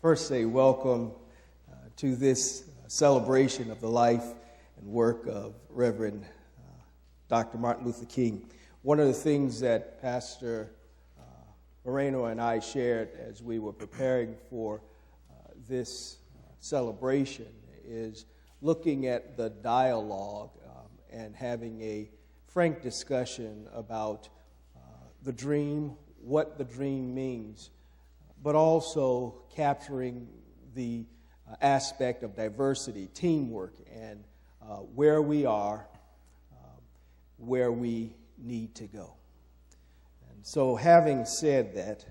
First say welcome to this celebration of the life and work of Reverend Dr. Martin Luther King. One of the things that Pastor Marino and I shared as we were preparing for this celebration is looking at the dialogue and having a frank discussion about the dream, what the dream means, but also capturing the aspect of diversity, teamwork, and where we are, where we need to go. And so having said that,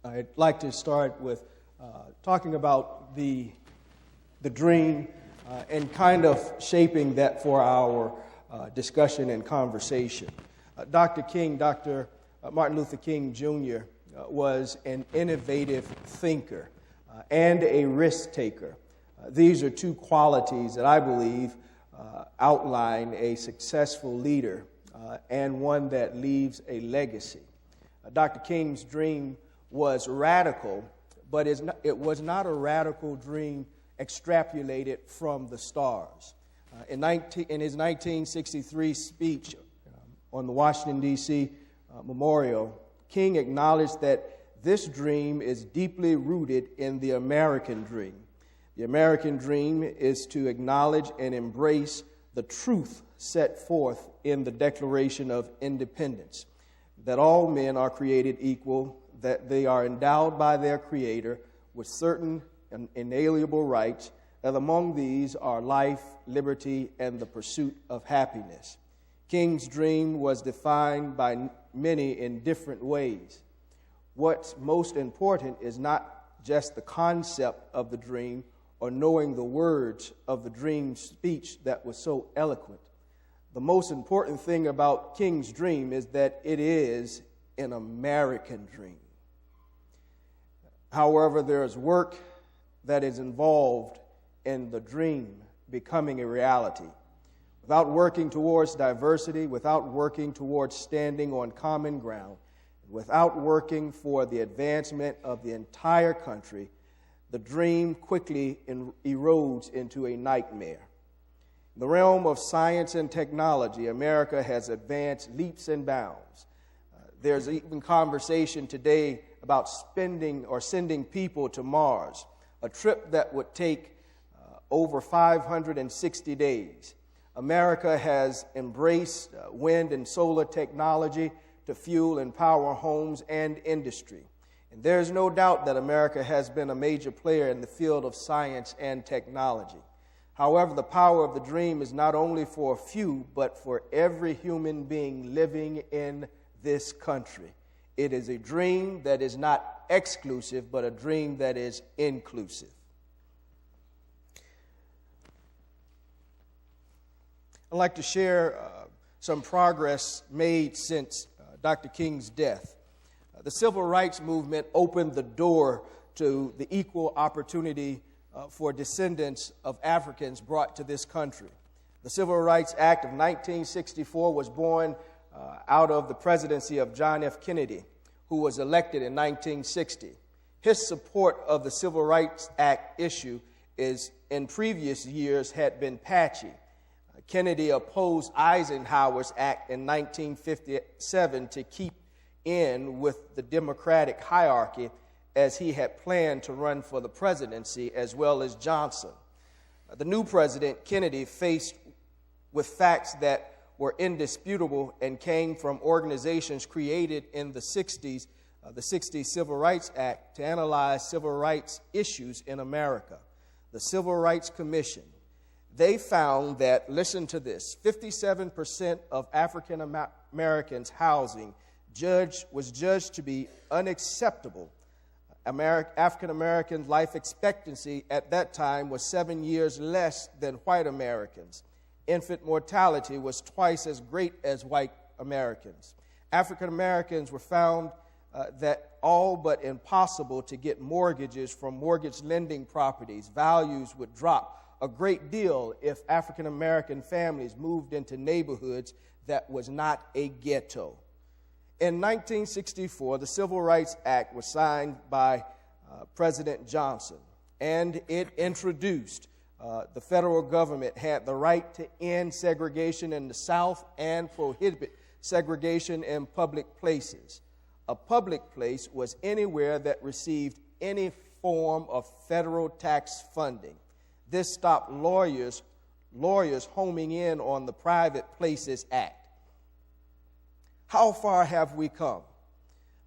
I'd like to start with talking about the dream and kind of shaping that for our discussion and conversation. Dr. Martin Luther King Jr. Was an innovative thinker and a risk taker. These are two qualities that I believe outline a successful leader and one that leaves a legacy. Dr. King's dream was radical, but it was not a radical dream extrapolated from the stars. In his 1963 speech on the Washington, D.C. Memorial, King acknowledged that this dream is deeply rooted in the American dream. The American dream is to acknowledge and embrace the truth set forth in the Declaration of Independence, that all men are created equal, that they are endowed by their Creator with certain inalienable rights, and among these are life, liberty, and the pursuit of happiness. King's dream was defined by many in different ways. What's most important is not just the concept of the dream or knowing the words of the dream speech that was so eloquent. The most important thing about King's dream is that it is an American dream. However, there is work that is involved in the dream becoming a reality. Without working towards diversity, without working towards standing on common ground, without working for the advancement of the entire country, the dream quickly erodes into a nightmare. In the realm of science and technology, America has advanced leaps and bounds. There's even conversation today about sending people to Mars, a trip that would take over 560 days. America has embraced wind and solar technology to fuel and power homes and industry. And there's no doubt that America has been a major player in the field of science and technology. However, the power of the dream is not only for a few, but for every human being living in this country. It is a dream that is not exclusive, but a dream that is inclusive. I'd like to share some progress made since Dr. King's death. The civil rights movement opened the door to the equal opportunity for descendants of Africans brought to this country. The Civil Rights Act of 1964 was born out of the presidency of John F. Kennedy, who was elected in 1960. His support of the Civil Rights Act issue in previous years had been patchy. Kennedy opposed Eisenhower's act in 1957 to keep in with the Democratic hierarchy as he had planned to run for the presidency, as well as Johnson. The new president, Kennedy, faced with facts that were indisputable and came from organizations created in the 60s, the 60s Civil Rights Act, to analyze civil rights issues in America. The Civil Rights Commission. They found that, listen to this, 57% of African Americans' housing was judged to be unacceptable. African American life expectancy at that time was 7 years less than white Americans. Infant mortality was twice as great as white Americans. African Americans were found that all but impossible to get mortgages from mortgage lending properties. Values would drop a great deal if African American families moved into neighborhoods that was not a ghetto. In 1964, the Civil Rights Act was signed by President Johnson, and it introduced the federal government had the right to end segregation in the South and prohibit segregation in public places. A public place was anywhere that received any form of federal tax funding. This stopped lawyers homing in on the Private Places Act. How far have we come?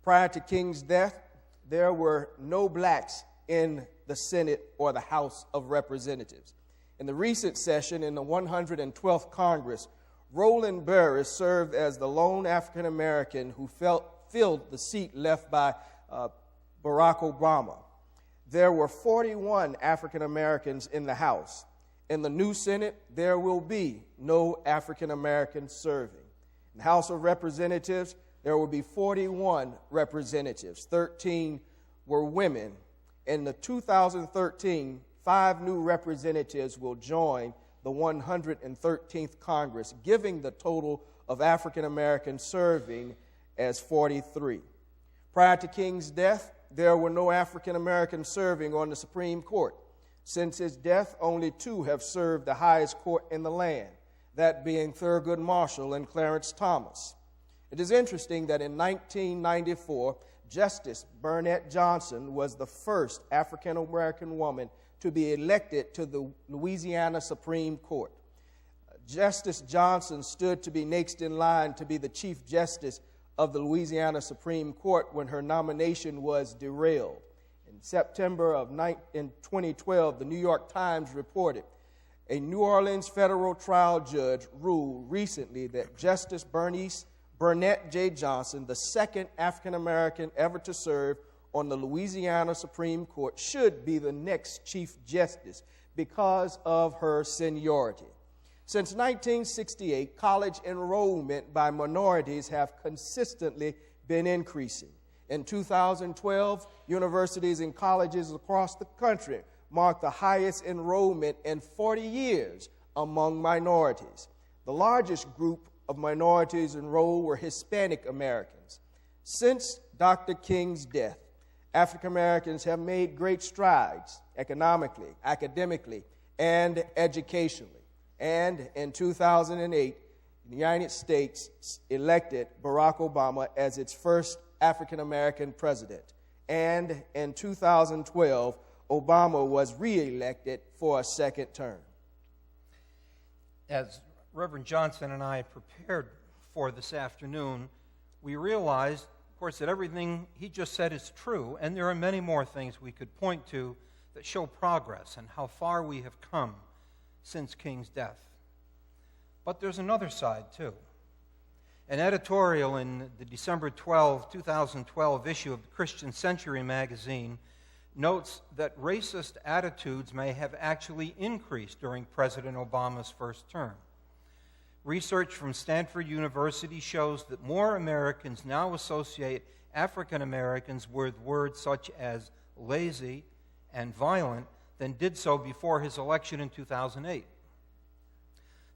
Prior to King's death, there were no blacks in the Senate or the House of Representatives. In the recent session in the 112th Congress, Roland Burris served as the lone African American who filled the seat left by Barack Obama. There were 41 African Americans in the House. In the new Senate, there will be no African Americans serving. In the House of Representatives, there will be 41 representatives. 13 were women. In the 2013, 5 new representatives will join the 113th Congress, giving the total of African Americans serving as 43. Prior to King's death, there were no African Americans serving on the Supreme Court. Since his death, only 2 have served the highest court in the land, that being Thurgood Marshall and Clarence Thomas. It is interesting that in 1994, Justice Burnett Johnson was the first African American woman to be elected to the Louisiana Supreme Court. Justice Johnson stood to be next in line to be the Chief Justice of the Louisiana Supreme Court when her nomination was derailed. In September of 2012, the New York Times reported a New Orleans federal trial judge ruled recently that Justice Burnett J. Johnson, the second African American ever to serve on the Louisiana Supreme Court, should be the next Chief Justice because of her seniority. Since 1968, college enrollment by minorities have consistently been increasing. In 2012, universities and colleges across the country marked the highest enrollment in 40 years among minorities. The largest group of minorities enrolled were Hispanic Americans. Since Dr. King's death, African Americans have made great strides economically, academically, and educationally. And in 2008, the United States elected Barack Obama as its first African American president. And in 2012, Obama was reelected for a second term. As Reverend Johnson and I prepared for this afternoon, we realized, of course, that everything he just said is true, and there are many more things we could point to that show progress and how far we have come since King's death. But there's another side, too. An editorial in the December 12, 2012 issue of the Christian Century magazine notes that racist attitudes may have actually increased during President Obama's first term. Research from Stanford University shows that more Americans now associate African Americans with words such as lazy and violent than did so before his election in 2008.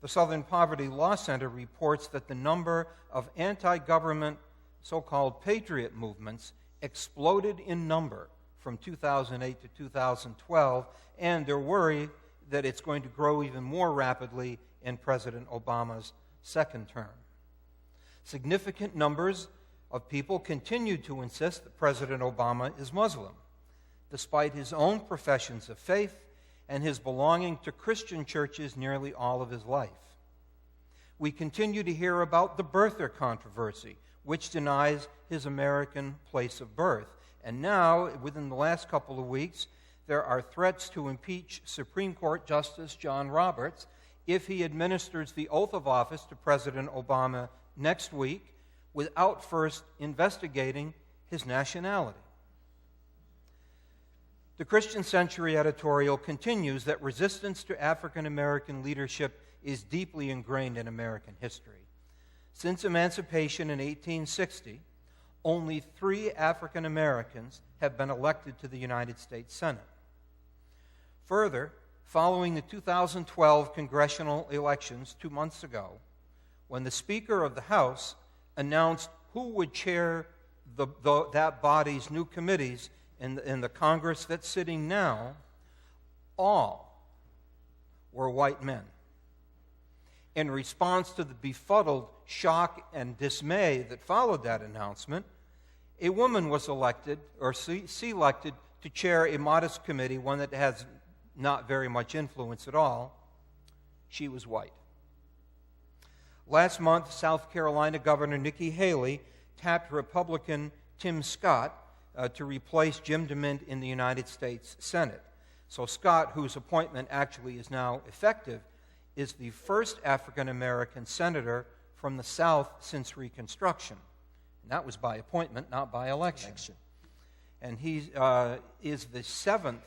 The Southern Poverty Law Center reports that the number of anti-government so-called patriot movements exploded in number from 2008 to 2012, and they're worried that it's going to grow even more rapidly in President Obama's second term. Significant numbers of people continue to insist that President Obama is Muslim, despite his own professions of faith and his belonging to Christian churches nearly all of his life. We continue to hear about the birther controversy, which denies his American place of birth. And now, within the last couple of weeks, there are threats to impeach Supreme Court Justice John Roberts if he administers the oath of office to President Obama next week without first investigating his nationality. The Christian Century editorial continues that resistance to African American leadership is deeply ingrained in American history. Since emancipation in 1860, only 3 African Americans have been elected to the United States Senate. Further, following the 2012 congressional elections 2 months ago, when the Speaker of the House announced who would chair that body's new committees in the Congress that's sitting now, all were white men. In response to the befuddled shock and dismay that followed that announcement, a woman was elected or selected to chair a modest committee, one that has not very much influence at all. She was white. Last month, South Carolina Governor Nikki Haley tapped Republican Tim Scott to replace Jim DeMint in the United States Senate. So Scott, whose appointment actually is now effective, is the first African-American senator from the South since Reconstruction. And that was by appointment, not by election. And he is the 7th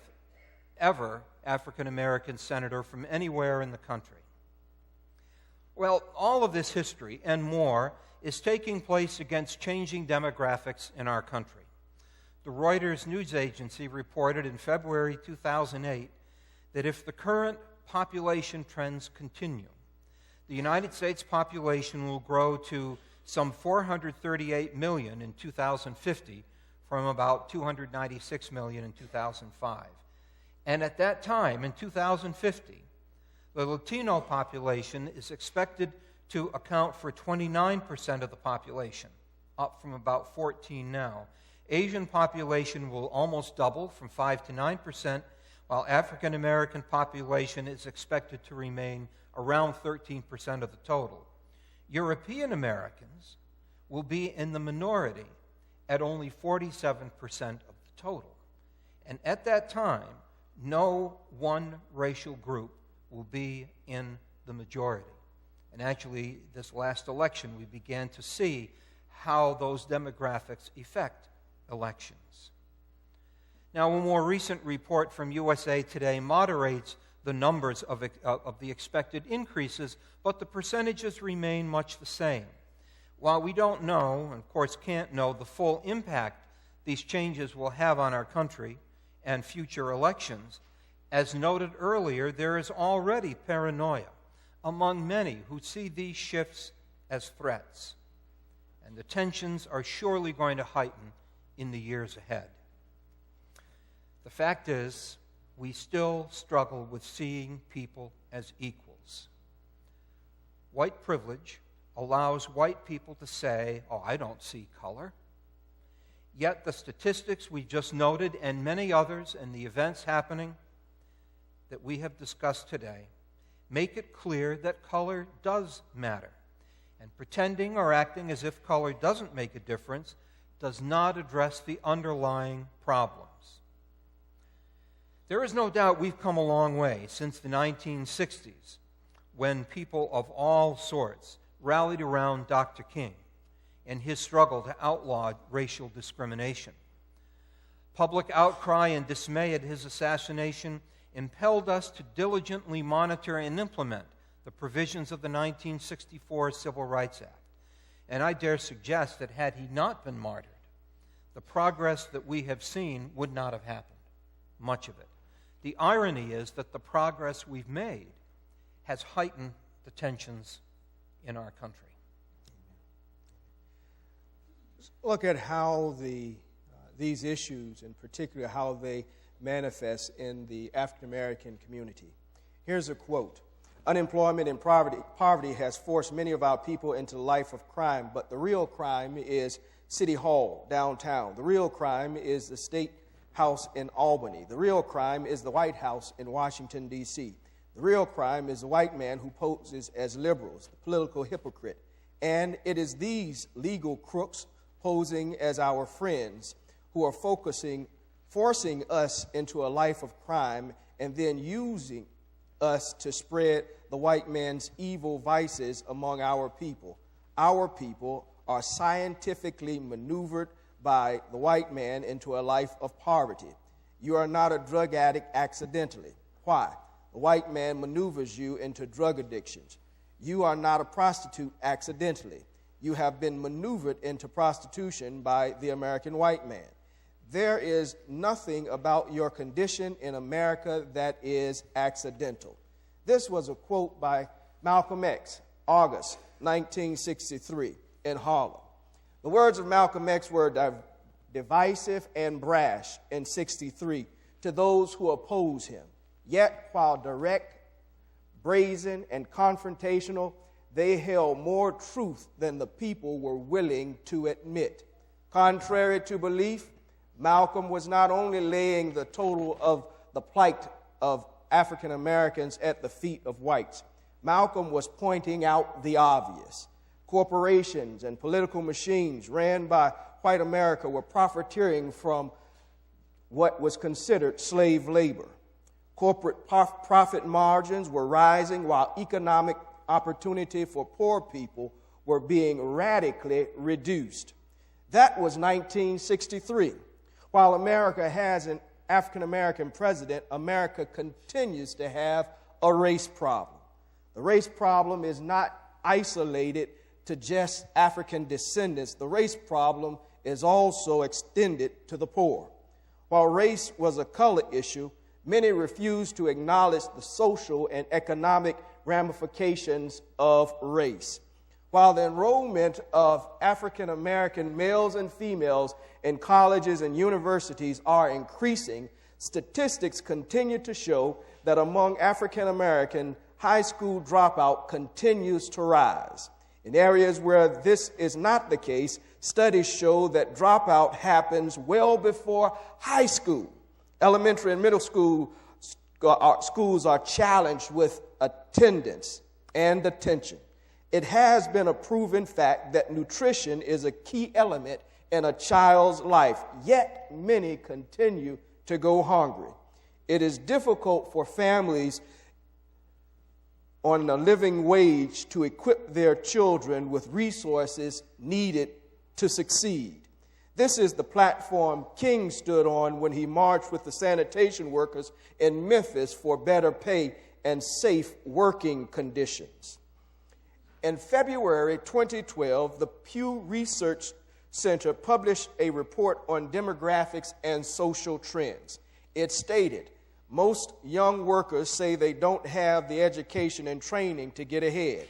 ever African-American senator from anywhere in the country. Well, all of this history and more is taking place against changing demographics in our country. The Reuters news agency reported in February 2008 that if the current population trends continue, the United States population will grow to some 438 million in 2050 from about 296 million in 2005. And at that time, in 2050, the Latino population is expected to account for 29% of the population, up from about 14% now. Asian population will almost double from 5 to 9%, while African American population is expected to remain around 13% of the total. European Americans will be in the minority at only 47% of the total. And at that time, no one racial group will be in the majority. And actually, this last election, we began to see how those demographics affect elections. Now, a more recent report from USA Today moderates the numbers of the expected increases, but the percentages remain much the same. While we don't know, and of course can't know, the full impact these changes will have on our country and future elections, as noted earlier, there is already paranoia among many who see these shifts as threats. And the tensions are surely going to heighten in the years ahead. The fact is, we still struggle with seeing people as equals. White privilege allows white people to say, "Oh, I don't see color." Yet the statistics we just noted and many others and the events happening that we have discussed today make it clear that color does matter. And pretending or acting as if color doesn't make a difference does not address the underlying problems. There is no doubt we've come a long way since the 1960s, when people of all sorts rallied around Dr. King and his struggle to outlaw racial discrimination. Public outcry and dismay at his assassination impelled us to diligently monitor and implement the provisions of the 1964 Civil Rights Act. And I dare suggest that had he not been martyred, the progress that we have seen would not have happened, much of it. The irony is that the progress we've made has heightened the tensions in our country. Look at how these issues, in particular, how they manifest in the African American community. Here's a quote: "Unemployment and poverty has forced many of our people into the life of crime, but the real crime is City Hall downtown. The real crime is the State House in Albany. The real crime is the White House in Washington, D.C. The real crime is the white man who poses as liberals, the political hypocrite. And it is these legal crooks posing as our friends who are forcing us into a life of crime and then using us to spread the white man's evil vices among our people. Our people are scientifically maneuvered by the white man into a life of poverty. You are not a drug addict accidentally. Why? The white man maneuvers you into drug addictions. You are not a prostitute accidentally. You have been maneuvered into prostitution by the American white man. There is nothing about your condition in America that is accidental." This was a quote by Malcolm X, August 1963, in Harlem. The words of Malcolm X were divisive and brash in 63 to those who oppose him. Yet, while direct, brazen, and confrontational, they held more truth than the people were willing to admit. Contrary to belief, Malcolm was not only laying the total of the plight of African Americans at the feet of whites. Malcolm was pointing out the obvious. Corporations and political machines ran by white America were profiteering from what was considered slave labor. Corporate profit margins were rising while economic opportunity for poor people were being radically reduced. That was 1963. While America has an African-American president, America continues to have a race problem. The race problem is not isolated to just African descendants. The race problem is also extended to the poor. While race was a color issue, many refused to acknowledge the social and economic ramifications of race. While the enrollment of African American males and females in colleges and universities are increasing, statistics continue to show that among African American, high school dropout continues to rise. In areas where this is not the case, studies show that dropout happens well before high school. Elementary and middle school schools are challenged with attendance and attention. It has been a proven fact that nutrition is a key element in a child's life, yet many continue to go hungry. It is difficult for families on a living wage to equip their children with resources needed to succeed. This is the platform King stood on when he marched with the sanitation workers in Memphis for better pay and safe working conditions. In February 2012, the Pew Research Center published a report on demographics and social trends. It stated, most young workers say they don't have the education and training to get ahead.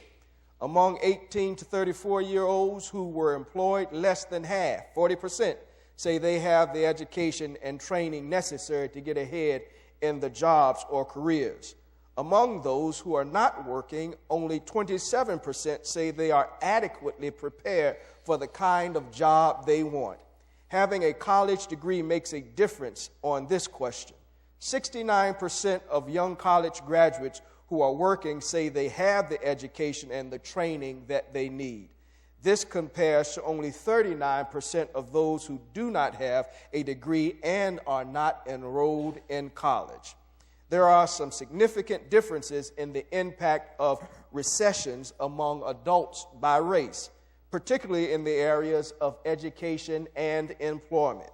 Among 18 to 34-year-olds who were employed, less than half, 40%, say they have the education and training necessary to get ahead in the jobs or careers. Among those who are not working, only 27% say they are adequately prepared for the kind of job they want. Having a college degree makes a difference on this question. 69% of young college graduates who are working say they have the education and the training that they need. This compares to only 39% of those who do not have a degree and are not enrolled in college. There are some significant differences in the impact of recessions among adults by race, particularly in the areas of education and employment.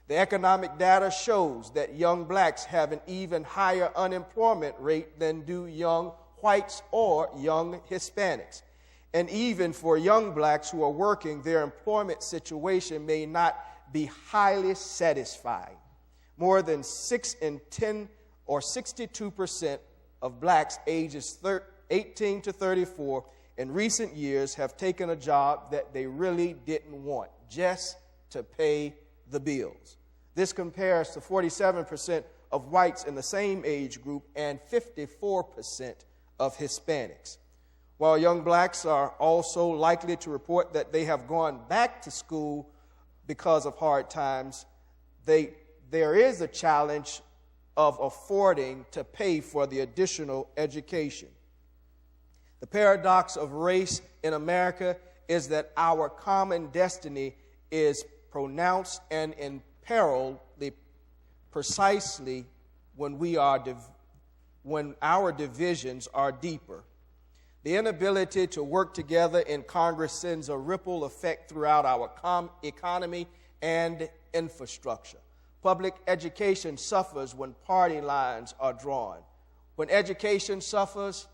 The economic data shows that young blacks have an even higher unemployment rate than do young whites or young Hispanics. And even for young blacks who are working, their employment situation may not be highly satisfying. More than 6 in 10 or 62% of blacks ages 18 to 34 in recent years have taken a job that they really didn't want, just to pay the bills. This compares to 47% of whites in the same age group and 54% of Hispanics. While young blacks are also likely to report that they have gone back to school because of hard times, there is a challenge of affording to pay for the additional education. The paradox of race in America is that our common destiny is pronounced and imperiled precisely when our divisions are deeper. The inability to work together in Congress sends a ripple effect throughout our economy and infrastructure. Public education suffers when party lines are drawn. When education suffers,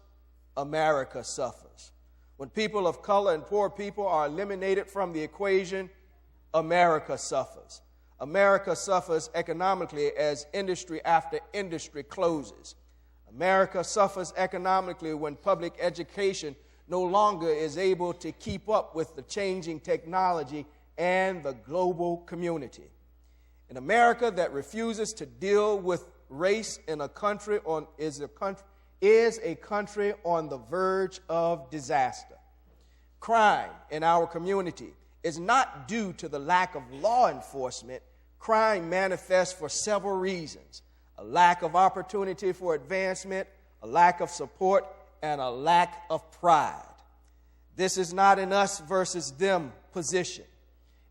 America suffers. When people of color and poor people are eliminated from the equation, America suffers. America suffers economically as industry after industry closes. America suffers economically when public education no longer is able to keep up with the changing technology and the global community. An America that refuses to deal with race in a country is a country on the verge of disaster. Crime in our community is not due to the lack of law enforcement. Crime manifests for several reasons: a lack of opportunity for advancement, a lack of support, and a lack of pride. This is not an us versus them position.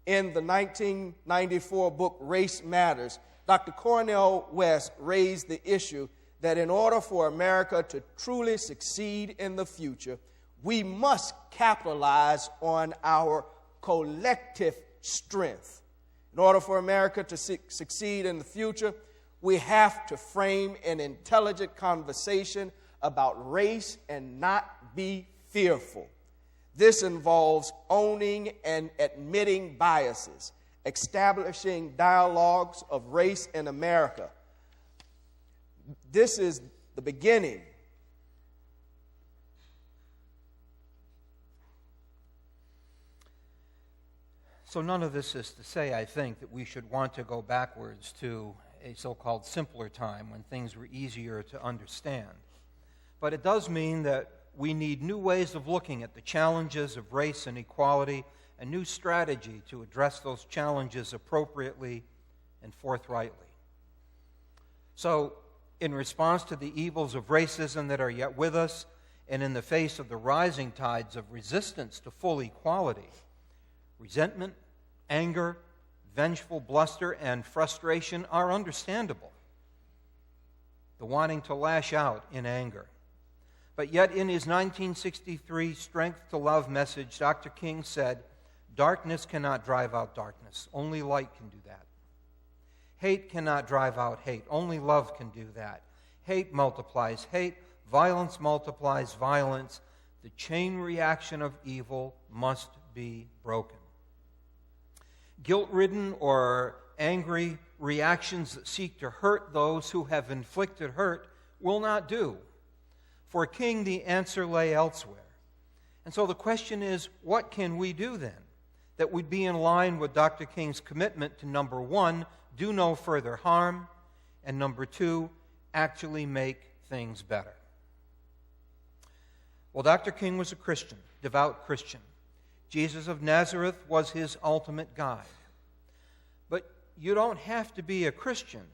In the 1994 book, Race Matters, Dr. Cornel West raised the issue that in order for America to truly succeed in the future, we must capitalize on our collective strength. In order for America to succeed in the future, we have to frame an intelligent conversation about race and not be fearful. This involves owning and admitting biases, establishing dialogues of race in America. This is the beginning. So none of this is to say, I think, that we should want to go backwards to a so-called simpler time when things were easier to understand. But it does mean that we need new ways of looking at the challenges of race and equality, a new strategy to address those challenges appropriately and forthrightly. So, in response to the evils of racism that are yet with us, and in the face of the rising tides of resistance to full equality, resentment, anger, vengeful bluster, and frustration are understandable. The wanting to lash out in anger. But yet in his 1963 Strength to Love message, Dr. King said, "Darkness cannot drive out darkness. Only light can do that. Hate cannot drive out hate. Only love can do that. Hate multiplies hate. Violence multiplies violence. The chain reaction of evil must be broken." Guilt-ridden or angry reactions that seek to hurt those who have inflicted hurt will not do. For King, the answer lay elsewhere. And so the question is, what can we do then that would be in line with Dr. King's commitment to, number one, do no further harm, and number two, actually make things better? Well, Dr. King was a Christian, devout Christian. Jesus of Nazareth was his ultimate guide. But you don't have to be a Christian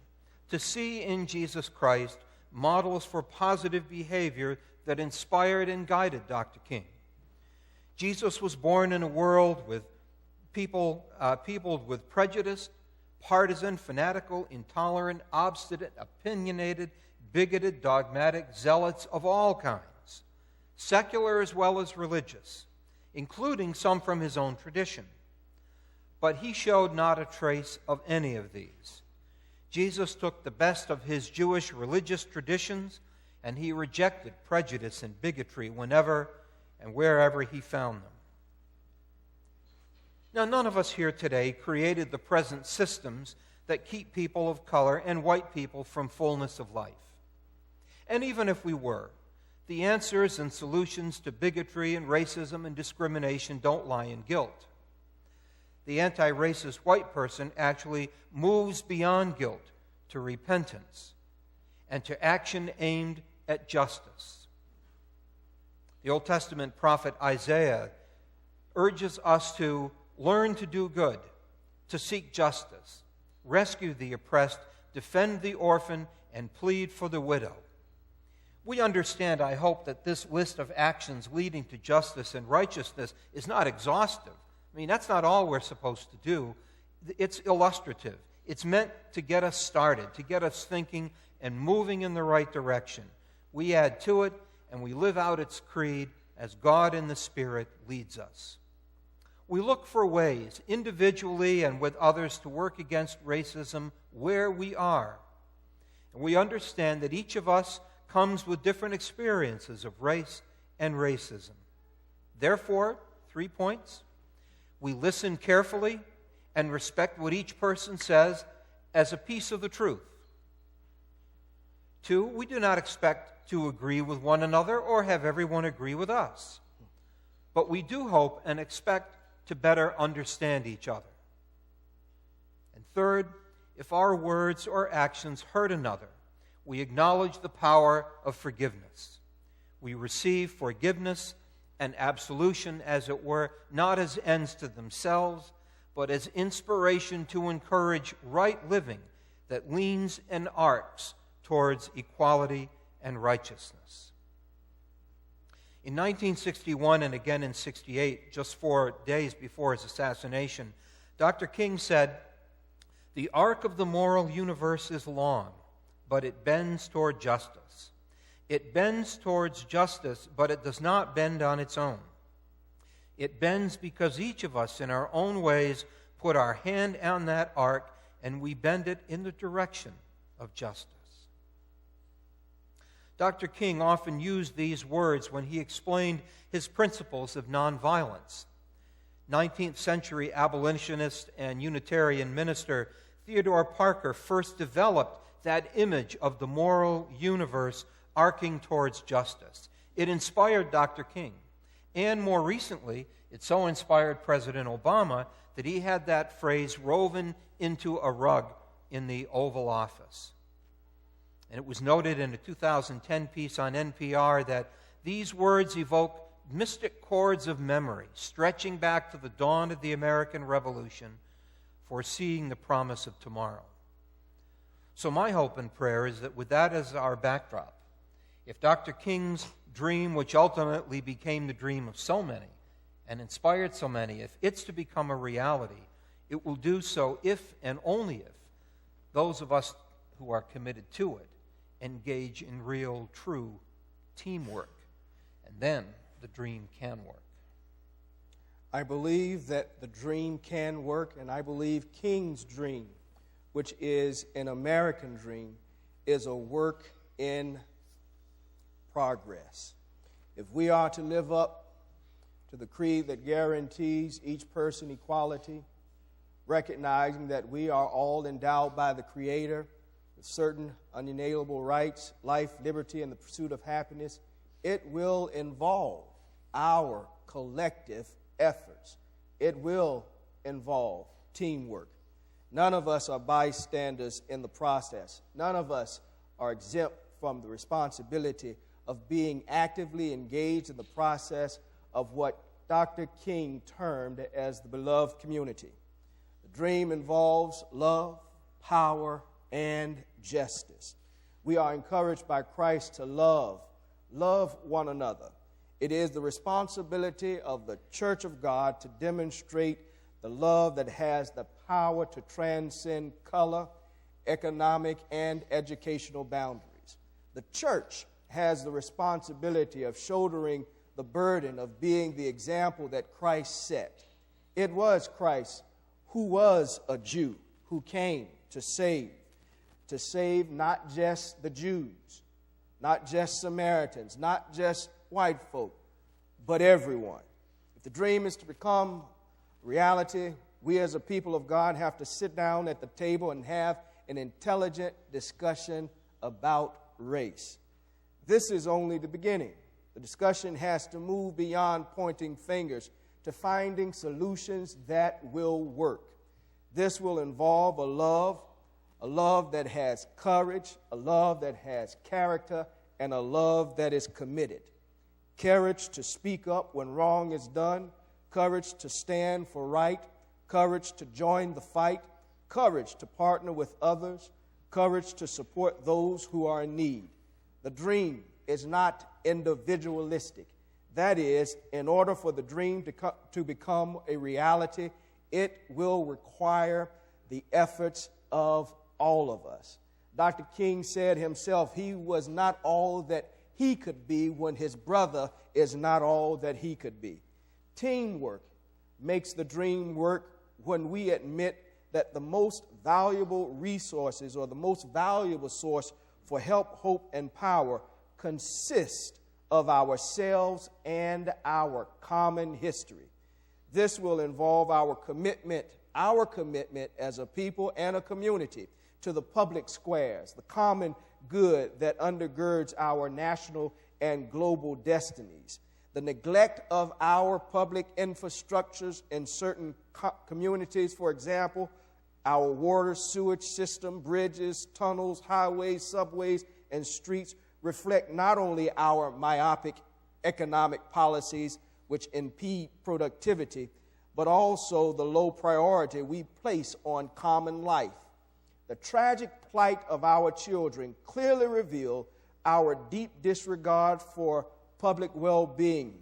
to see in Jesus Christ models for positive behavior that inspired and guided Dr. King. Jesus was born in a world with peopled with prejudice, partisan, fanatical, intolerant, obstinate, opinionated, bigoted, dogmatic, zealots of all kinds, secular as well as religious, including some from his own tradition. But he showed not a trace of any of these. Jesus took the best of his Jewish religious traditions, and he rejected prejudice and bigotry whenever and wherever he found them. Now, none of us here today created the present systems that keep people of color and white people from fullness of life. And even if we were, the answers and solutions to bigotry and racism and discrimination don't lie in guilt. The anti-racist white person actually moves beyond guilt to repentance and to action aimed at justice. The Old Testament prophet Isaiah urges us to learn to do good, to seek justice, rescue the oppressed, defend the orphan, and plead for the widow. We understand, I hope, that this list of actions leading to justice and righteousness is not exhaustive. I mean, that's not all we're supposed to do. It's illustrative. It's meant to get us started, to get us thinking and moving in the right direction. We add to it, and we live out its creed as God in the Spirit leads us. We look for ways, individually and with others, to work against racism where we are. And we understand that each of us comes with different experiences of race and racism. Therefore, 3 points. We listen carefully and respect what each person says as a piece of the truth. 2, we do not expect to agree with one another or have everyone agree with us. But we do hope and expect to better understand each other. And third, if our words or actions hurt another, we acknowledge the power of forgiveness. We receive forgiveness and absolution, as it were, not as ends to themselves, but as inspiration to encourage right living that leans and arcs towards equality and righteousness. In 1961 and again in 1968, just 4 days before his assassination, Dr. King said, "The arc of the moral universe is long, but it bends toward justice. It bends towards justice, but it does not bend on its own. It bends because each of us in our own ways put our hand on that arc and we bend it in the direction of justice." Dr. King often used these words when he explained his principles of nonviolence. 19th century abolitionist and Unitarian minister Theodore Parker first developed that image of the moral universe arcing towards justice. It inspired Dr. King. And more recently, it so inspired President Obama that he had that phrase woven into a rug in the Oval Office. And it was noted in a 2010 piece on NPR that these words evoke mystic chords of memory, stretching back to the dawn of the American Revolution, foreseeing the promise of tomorrow. So my hope and prayer is that with that as our backdrop, if Dr. King's dream, which ultimately became the dream of so many and inspired so many, if it's to become a reality, it will do so if and only if those of us who are committed to it engage in real, true teamwork. And then the dream can work. I believe that the dream can work, and I believe King's dream, which is an American dream, is a work in progress. If we are to live up to the creed that guarantees each person equality, recognizing that we are all endowed by the Creator with certain unalienable rights, life, liberty, and the pursuit of happiness, it will involve our collective efforts. It will involve teamwork. None of us are bystanders in the process. None of us are exempt from the responsibility of being actively engaged in the process of what Dr. King termed as the beloved community. The dream involves love, power, and justice. We are encouraged by Christ to love one another. It is the responsibility of the Church of God to demonstrate the love that has the power to transcend color, economic, and educational boundaries. The church has the responsibility of shouldering the burden of being the example that Christ set. It was Christ who was a Jew who came to save not just the Jews, not just Samaritans, not just white folk, but everyone. If the dream is to become reality, we as a people of God have to sit down at the table and have an intelligent discussion about race. This is only the beginning. The discussion has to move beyond pointing fingers to finding solutions that will work. This will involve a love that has courage, a love that has character, and a love that is committed. Courage to speak up when wrong is done, courage to stand for right, courage to join the fight, courage to partner with others, courage to support those who are in need. The dream is not individualistic. That is, in order for the dream to become a reality, it will require the efforts of all of us. Dr. King said himself he was not all that he could be when his brother is not all that he could be. Teamwork makes the dream work when we admit that the most valuable resources or the most valuable source for help, hope, and power consist of ourselves and our common history. This will involve our commitment as a people and a community to the public squares, the common good that undergirds our national and global destinies. the neglect of our public infrastructures in certain communities, for example, our water, sewage system, bridges, tunnels, highways, subways, and streets reflect not only our myopic economic policies which impede productivity, but also the low priority we place on common life. The tragic plight of our children clearly reveal our deep disregard for public well-being.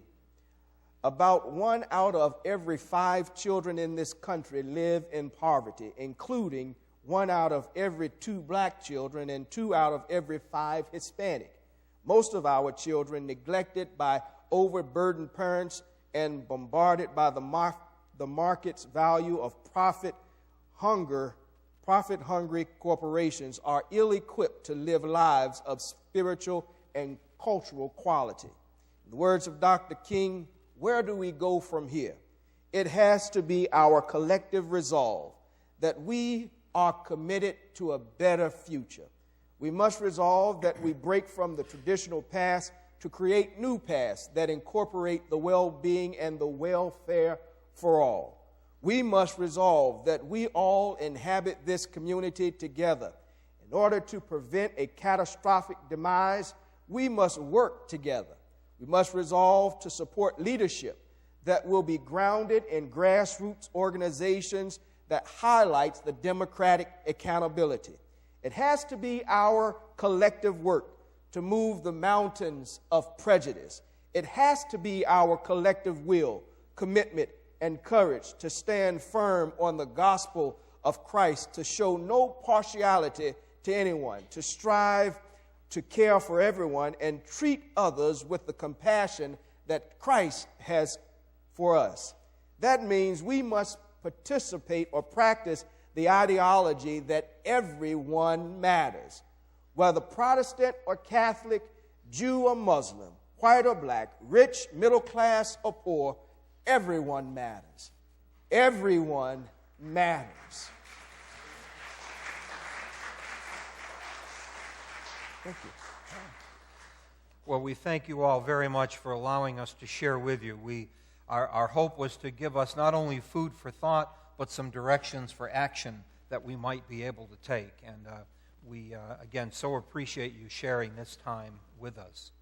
About 1 out of every 5 children in this country live in poverty, including 1 out of every 2 black children and 2 out of every 5 Hispanic. Most of our children neglected by overburdened parents and bombarded by the market's value of profit-hungry corporations are ill-equipped to live lives of spiritual and cultural quality. In the words of Dr. King, where do we go from here? It has to be our collective resolve that we are committed to a better future. We must resolve that we break from the traditional paths to create new paths that incorporate the well-being and the welfare for all. We must resolve that we all inhabit this community together. In order to prevent a catastrophic demise, we must work together. We must resolve to support leadership that will be grounded in grassroots organizations that highlights the democratic accountability. It has to be our collective work to move the mountains of prejudice. It has to be our collective will, commitment, and courage to stand firm on the gospel of Christ, to show no partiality to anyone, to strive to care for everyone and treat others with the compassion that Christ has for us. That means we must participate or practice the ideology that everyone matters. Whether Protestant or Catholic, Jew or Muslim, white or black, rich, middle class or poor, everyone matters. Everyone matters. Thank you. Well, we thank you all very much for allowing us to share with you. Our hope was to give us not only food for thought, but some directions for action that we might be able to take. And we, again, so appreciate you sharing this time with us.